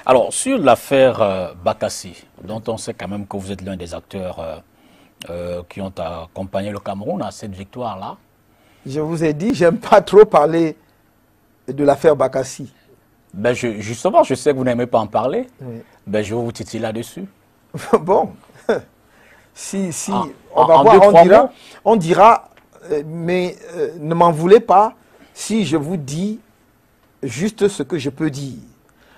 Alors, sur l'affaire Bakassi, dont on sait quand même que vous êtes l'un des acteurs qui ont accompagné le Cameroun à cette victoire-là. Je vous ai dit, j'aime pas trop parler de l'affaire Bakassi. Ben justement, je sais que vous n'aimez pas en parler. Oui. Ben, je vais vous titiller là-dessus. Bon, si En- on va en voir, deux, trois mots. on dira, mais ne m'en voulez pas si je vous dis juste ce que je peux dire.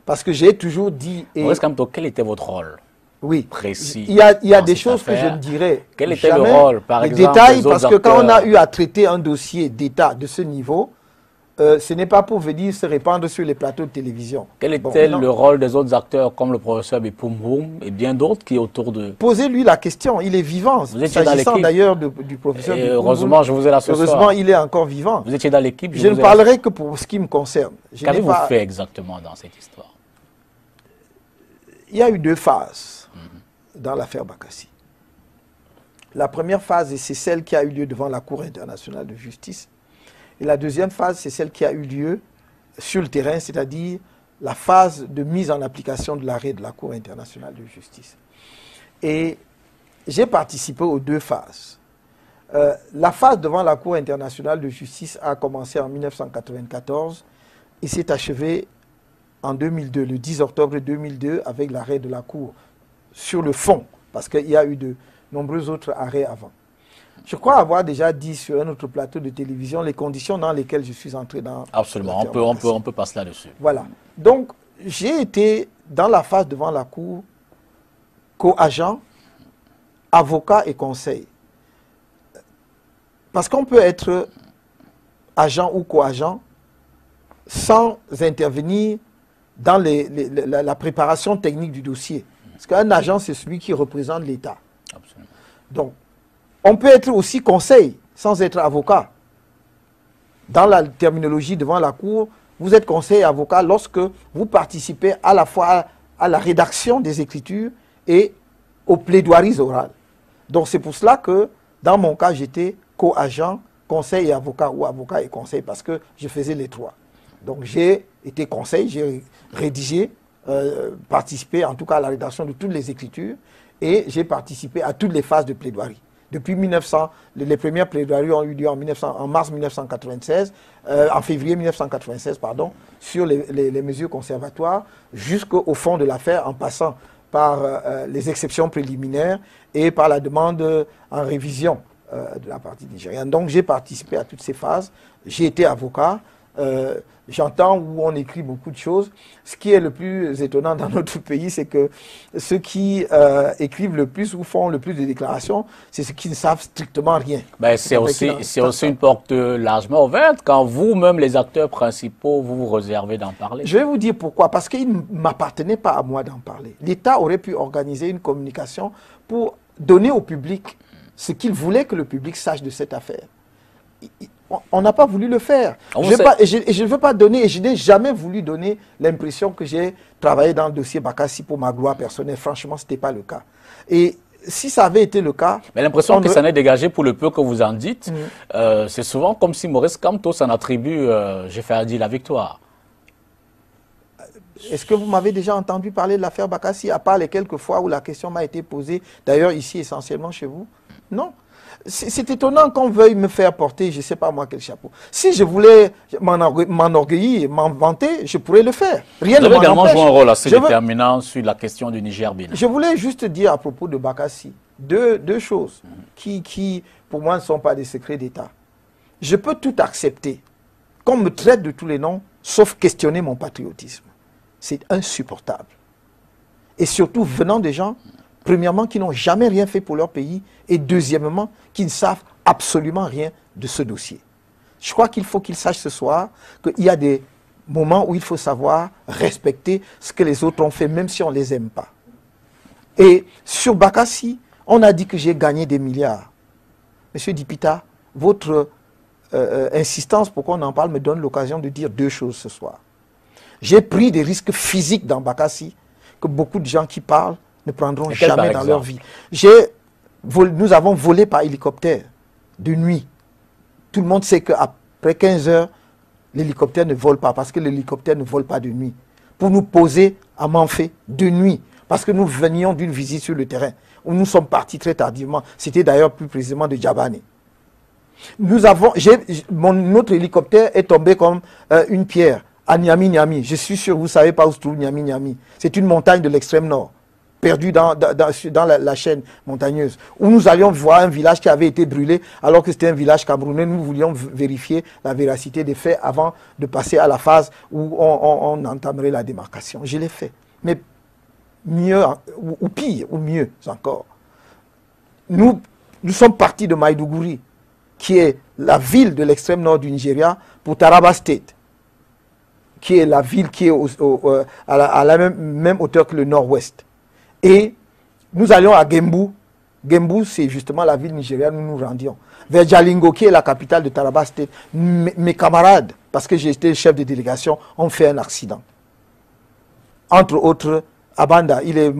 Parce que j'ai toujours dit... Maurice Kamto, quel était votre rôle Oui, précis il y a dans des cette choses que je affaire? ne dirais Quel était jamais. le rôle, par les exemple, détails, des autres parce que quand on a acteurs? eu à traiter un dossier d'État de ce niveau, ce n'est pas pour venir se répandre sur les plateaux de télévision. Quel Bon, était non. le rôle des autres acteurs comme le professeur Bipoumoum et bien d'autres qui est autour de... Posez-lui la question, il est vivant. Vous étiez dans S'agissant l'équipe. d'ailleurs du professeur Et Bipoumoum, heureusement, je vous ai là ce heureusement, soir. il est encore vivant. Vous étiez dans l'équipe. Je ne vous ai- parlerai que pour ce qui me concerne. Je n'ai Qu'avez-vous pas- fait exactement dans cette histoire? Il y a eu deux phases dans l'affaire Bakassi. La première phase, c'est celle qui a eu lieu devant la Cour internationale de justice. Et la deuxième phase, c'est celle qui a eu lieu sur le terrain, c'est-à-dire la phase de mise en application de l'arrêt de la Cour internationale de justice. Et j'ai participé aux deux phases. La phase devant la Cour internationale de justice a commencé en 1994 et s'est achevée en 2002, le 10 octobre 2002, avec l'arrêt de la Cour sur le fond, parce qu'il y a eu de nombreux autres arrêts avant. Je crois avoir déjà dit sur un autre plateau de télévision les conditions dans lesquelles je suis entré dans... Absolument, l'affaire Bakassi. on peut passer là-dessus. Voilà. Donc, j'ai été dans la phase devant la Cour co-agent, avocat et conseil. Parce qu'on peut être agent ou co-agent sans intervenir dans la préparation technique du dossier. Parce qu'un agent, c'est celui qui représente l'État. Absolument. Donc, on peut être aussi conseil sans être avocat. Dans la terminologie devant la Cour, vous êtes conseil et avocat lorsque vous participez à la fois à la rédaction des écritures et aux plaidoiries orales. Donc, c'est pour cela que, dans mon cas, j'étais co-agent, conseil et avocat, ou avocat et conseil, parce que je faisais les trois. Donc, j'ai été conseil, j'ai rédigé, participé en tout cas à la rédaction de toutes les écritures, et j'ai participé à toutes les phases de plaidoirie. Depuis 1900, les premières plaidoiries ont eu lieu en mars 1996, en février 1996, pardon, sur les mesures conservatoires, jusqu'au fond de l'affaire, en passant par les exceptions préliminaires et par la demande en révision de la partie nigérienne. Donc j'ai participé à toutes ces phases, j'ai été avocat. J'entends où on écrit beaucoup de choses. Ce qui est le plus étonnant dans notre pays, c'est que ceux qui écrivent le plus ou font le plus de déclarations, c'est ceux qui ne savent strictement rien. Ben, c'est aussi une porte largement ouverte quand vous-même, les acteurs principaux, vous vous réservez d'en parler. Je vais vous dire pourquoi. Parce qu'il ne m'appartenait pas à moi d'en parler. L'État aurait pu organiser une communication pour donner au public ce qu'il voulait que le public sache de cette affaire. On n'a pas voulu le faire. Je ne veux pas donner, et je n'ai jamais voulu donner l'impression que j'ai travaillé dans le dossier Bakassi pour ma gloire personnelle. Franchement, ce n'était pas le cas. Et si ça avait été le cas... Mais l'impression que ça n'est dégagé pour le peu que vous en dites, c'est souvent comme si Maurice Kamto s'en attribue, j'ai fait dire la victoire. Est-ce que vous m'avez déjà entendu parler de l'affaire Bakassi, à part les quelques fois où la question m'a été posée, d'ailleurs ici essentiellement chez vous? Non. C'est étonnant qu'on veuille me faire porter, je ne sais pas moi quel chapeau. Si je voulais m'enorgueillir, m'en vanter, je pourrais le faire. Rien Vous ne avez m'en également empêche. joué un rôle assez déterminant sur la question du Niger-Bénin. Je voulais juste dire à propos de Bakassi deux choses qui, pour moi, ne sont pas des secrets d'État. Je peux tout accepter, qu'on me traite de tous les noms, sauf questionner mon patriotisme. C'est insupportable. Et surtout venant des gens, premièrement, qui n'ont jamais rien fait pour leur pays, et deuxièmement, qui ne savent absolument rien de ce dossier. Je crois qu'il faut qu'ils sachent ce soir qu'il y a des moments où il faut savoir respecter ce que les autres ont fait, même si on ne les aime pas. Et sur Bakassi, on a dit que j'ai gagné des milliards. Monsieur Dipita, votre insistance pour qu'on en parle me donne l'occasion de dire deux choses ce soir. J'ai pris des risques physiques dans Bakassi que beaucoup de gens qui parlent ne prendront jamais dans leur vie. Nous avons volé par hélicoptère de nuit. Tout le monde sait qu'après 15 heures, l'hélicoptère ne vole pas parce que l'hélicoptère ne vole pas de nuit. Pour nous poser à Manfé, de nuit, parce que nous venions d'une visite sur le terrain, où nous sommes partis très tardivement. C'était d'ailleurs plus précisément de Djabane. Notre hélicoptère est tombé comme une pierre à Niamey. Je suis sûr, vous ne savez pas où se trouve Niamey. C'est une montagne de l'extrême nord, perdue dans la chaîne montagneuse, où nous allions voir un village qui avait été brûlé, alors que c'était un village camerounais. Nous voulions vérifier la véracité des faits avant de passer à la phase où on entamerait la démarcation. Je l'ai fait. Mais mieux, ou pire, ou mieux encore. Nous sommes partis de Maïdougouri, qui est la ville de l'extrême nord du Nigeria, pour Taraba State, qui est la ville qui est à la même hauteur que le nord-ouest. Et nous allions à Gembu. Gembu, c'est justement la ville nigériane où nous nous rendions. Vers Jalingo, qui est la capitale de Taraba State, mes camarades, parce que j'étais chef de délégation, ont fait un accident. Entre autres, Abanda, il est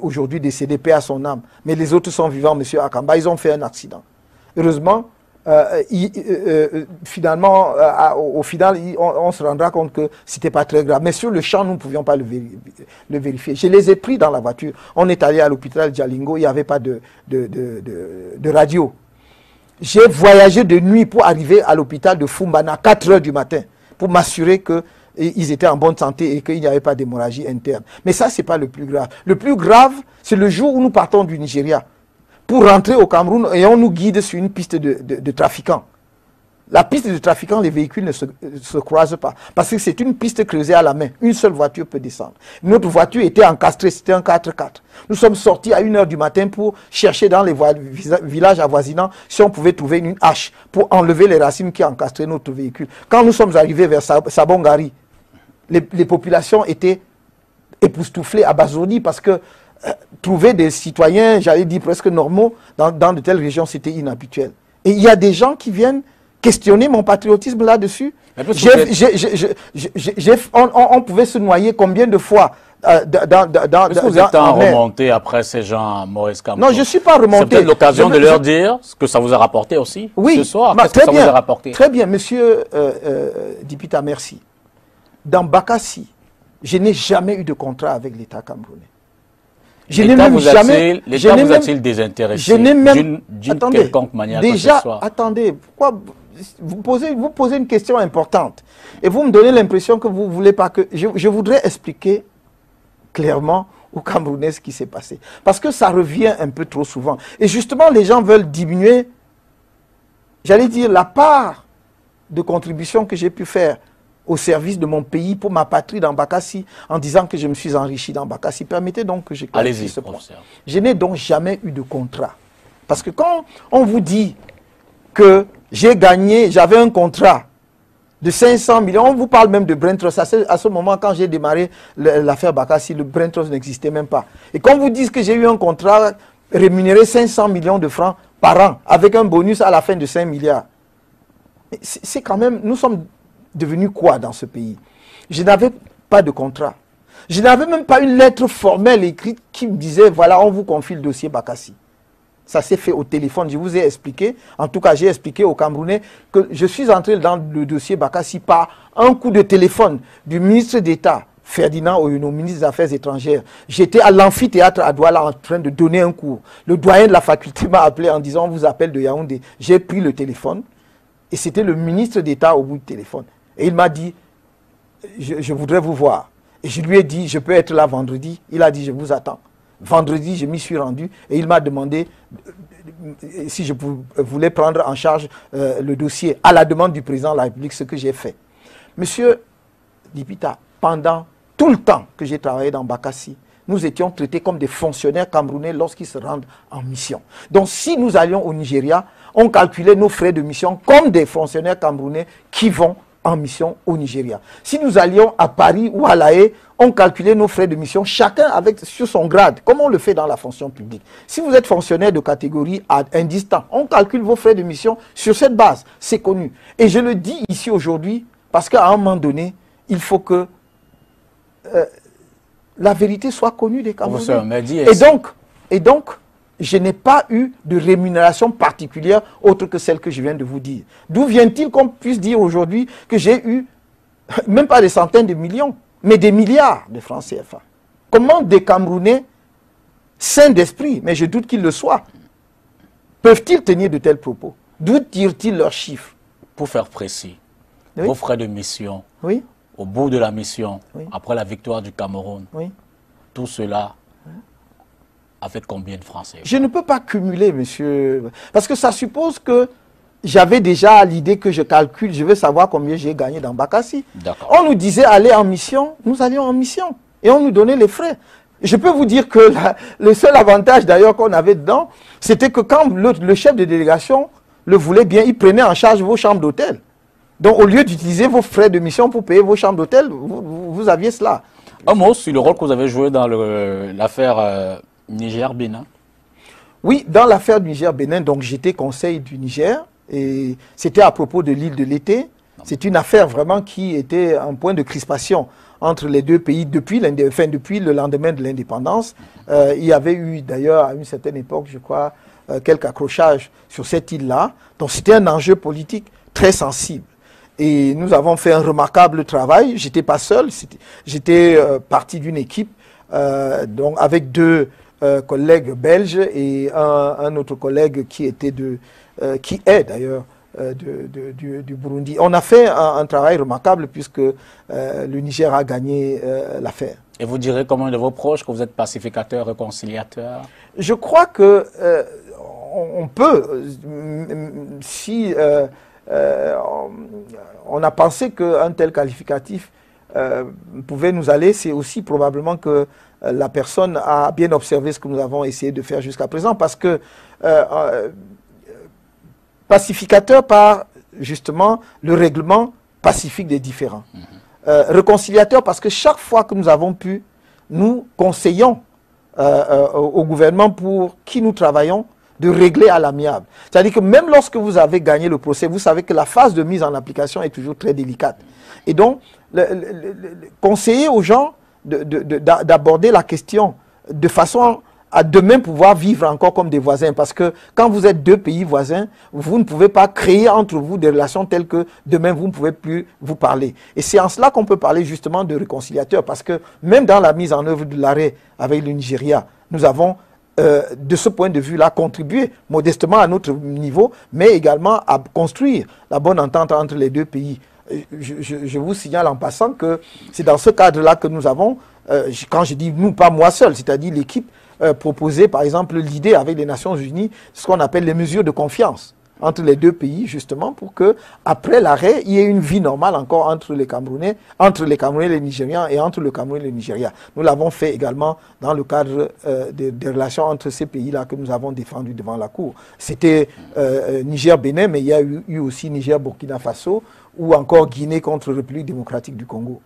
aujourd'hui décédé, paix à son âme. Mais les autres sont vivants, M. Akamba, ils ont fait un accident. Heureusement, finalement, au final, on se rendra compte que ce n'était pas très grave. Mais sur le champ, nous ne pouvions pas le vérifier. Je les ai pris dans la voiture. On est allé à l'hôpital de Jalingo, il n'y avait pas de radio. J'ai voyagé de nuit pour arriver à l'hôpital de Fumbana à 4 h du matin, pour m'assurer qu'ils étaient en bonne santé et qu'il n'y avait pas d'hémorragie interne. Mais ça, ce n'est pas le plus grave. Le plus grave, c'est le jour où nous partons du Nigeria pour rentrer au Cameroun et on nous guide sur une piste de trafiquants. La piste de trafiquants, les véhicules ne se croisent pas. Parce que c'est une piste creusée à la main. Une seule voiture peut descendre. Notre voiture était encastrée, c'était un 4x4. Nous sommes sortis à 1 h du matin pour chercher dans les villages avoisinants si on pouvait trouver une hache pour enlever les racines qui encastraient notre véhicule. Quand nous sommes arrivés vers Sabongari, les populations étaient époustouflées, abasourdies parce que trouver des citoyens, j'allais dire presque normaux, dans de telles régions, c'était inhabituel. Et il y a des gens qui viennent questionner mon patriotisme là-dessus. On pouvait se noyer combien de fois Est-ce que vous êtes remonté après ces gens, Maurice Kamto? Non, je ne suis pas remonté. C'est peut-être l'occasion de leur dire ce que ça vous a rapporté aussi ce soir. Qu'est-ce que ça vous a rapporté? Très bien, monsieur Dipita, merci. Dans Bakassi, je n'ai jamais eu de contrat avec l'État camerounais. L'État vous a-t-il désintéressé d'une quelconque manière? Déjà, attendez, pourquoi vous posez une question importante et vous me donnez l'impression que vous ne voulez pas que... Je voudrais expliquer clairement aux Camerounais ce qui s'est passé. Parce que ça revient un peu trop souvent. Et justement, les gens veulent diminuer, j'allais dire, la part de contribution que j'ai pu faire au service de mon pays, pour ma patrie dans Bakassi, en disant que je me suis enrichi dans Bakassi. Permettez donc que j'éclaircisse ce point. Je n'ai donc jamais eu de contrat. Parce que quand on vous dit que j'ai gagné, j'avais un contrat de 500 millions, on vous parle même de Brain Trust. À ce moment, quand j'ai démarré l'affaire Bakassi, le Brain Trust n'existait même pas. Et quand vous dites que j'ai eu un contrat rémunéré 500 millions de francs par an, avec un bonus à la fin de 5 milliards, c'est quand même... Nous sommes devenu quoi dans ce pays? Je n'avais pas de contrat. Je n'avais même pas une lettre formelle écrite qui me disait, voilà, on vous confie le dossier Bakassi. Ça s'est fait au téléphone. Je vous ai expliqué, en tout cas j'ai expliqué aux Camerounais que je suis entré dans le dossier Bakassi par un coup de téléphone du ministre d'État, Ferdinand Oyono, ministre des Affaires étrangères. J'étais à l'amphithéâtre à Douala en train de donner un cours. Le doyen de la faculté m'a appelé en disant, on vous appelle de Yaoundé. J'ai pris le téléphone et c'était le ministre d'État au bout du téléphone. Et il m'a dit, je voudrais vous voir. Et je lui ai dit, je peux être là vendredi. Il a dit, je vous attends. Vendredi, je m'y suis rendu et il m'a demandé si je voulais prendre en charge le dossier à la demande du président de la République, ce que j'ai fait. Monsieur Dipita, pendant tout le temps que j'ai travaillé dans Bakassi, nous étions traités comme des fonctionnaires camerounais lorsqu'ils se rendent en mission. Donc si nous allions au Nigeria, on calculait nos frais de mission comme des fonctionnaires camerounais qui vont en mission au Nigeria. Si nous allions à Paris ou à La Haye, on calculait nos frais de mission, chacun sur son grade, comme on le fait dans la fonction publique. Si vous êtes fonctionnaire de catégorie indistinct, on calcule vos frais de mission sur cette base. C'est connu. Et je le dis ici aujourd'hui, parce qu'à un moment donné, il faut que la vérité soit connue des Camerounais. Et donc, je n'ai pas eu de rémunération particulière autre que celle que je viens de vous dire. D'où vient-il qu'on puisse dire aujourd'hui que j'ai eu, même pas des centaines de millions, mais des milliards de francs CFA? Comment des Camerounais sains d'esprit, mais je doute qu'ils le soient, peuvent-ils tenir de tels propos? D'où tirent-ils leurs chiffres? Pour faire précis, Oui. vos frais de mission, Oui, au bout de la mission, Oui. après la victoire du Cameroun, oui. tout cela a fait combien de francs CFA? Je ne peux pas cumuler, monsieur, parce que ça suppose que j'avais déjà l'idée que je calcule, je veux savoir combien j'ai gagné dans Bakassi. D'accord. On nous disait aller en mission, nous allions en mission, et on nous donnait les frais. Je peux vous dire que le seul avantage d'ailleurs qu'on avait dedans, c'était que quand le chef de délégation le voulait bien, il prenait en charge vos chambres d'hôtel. Donc au lieu d'utiliser vos frais de mission pour payer vos chambres d'hôtel, vous aviez cela. Un mot sur le rôle que vous avez joué dans l'affaire Niger-Bénin. Oui, dans l'affaire du Niger-Bénin, donc j'étais conseil du Niger, et c'était à propos de l'île de l'été. C'est une affaire vraiment qui était un point de crispation entre les deux pays depuis le lendemain de l'indépendance. Il y avait eu d'ailleurs à une certaine époque, je crois, quelques accrochages sur cette île-là. Donc c'était un enjeu politique très sensible. Et nous avons fait un remarquable travail. J'étais pas seul, j'étais partie d'une équipe donc avec deux collègues belges et un autre collègue qui est d'ailleurs du Burundi. On a fait un travail remarquable puisque le Niger a gagné l'affaire. Et vous direz comme un de vos proches que vous êtes pacificateur, réconciliateur? Je crois que on peut, si on a pensé qu'un tel qualificatif pouvait nous aller, c'est aussi probablement que la personne a bien observé ce que nous avons essayé de faire jusqu'à présent, parce que pacificateur par justement le règlement pacifique des différends. Réconciliateur parce que chaque fois que nous avons pu, nous conseillons au gouvernement pour qui nous travaillons de régler à l'amiable. C'est-à-dire que même lorsque vous avez gagné le procès, vous savez que la phase de mise en application est toujours très délicate. Et donc, conseiller aux gens d'aborder la question de façon à demain pouvoir vivre encore comme des voisins. Parce que quand vous êtes deux pays voisins, vous ne pouvez pas créer entre vous des relations telles que demain vous ne pouvez plus vous parler. Et c'est en cela qu'on peut parler justement de réconciliateur. Parce que même dans la mise en œuvre de l'arrêt avec le Nigeria, nous avons de ce point de vue-là contribué modestement à notre niveau, mais également à construire la bonne entente entre les deux pays. Je vous signale en passant que c'est dans ce cadre-là que nous avons, quand je dis nous, pas moi seul, c'est-à-dire l'équipe, proposer par exemple l'idée avec les Nations Unies, ce qu'on appelle les mesures de confiance entre les deux pays, justement pour que après l'arrêt, il y ait une vie normale encore entre les Camerounais et les Nigérians et entre le Cameroun et le Nigeria. Nous l'avons fait également dans le cadre des relations entre ces pays-là que nous avons défendus devant la Cour. C'était Niger-Bénin, mais il y a eu aussi Niger-Burkina Faso ou encore Guinée contre République démocratique du Congo.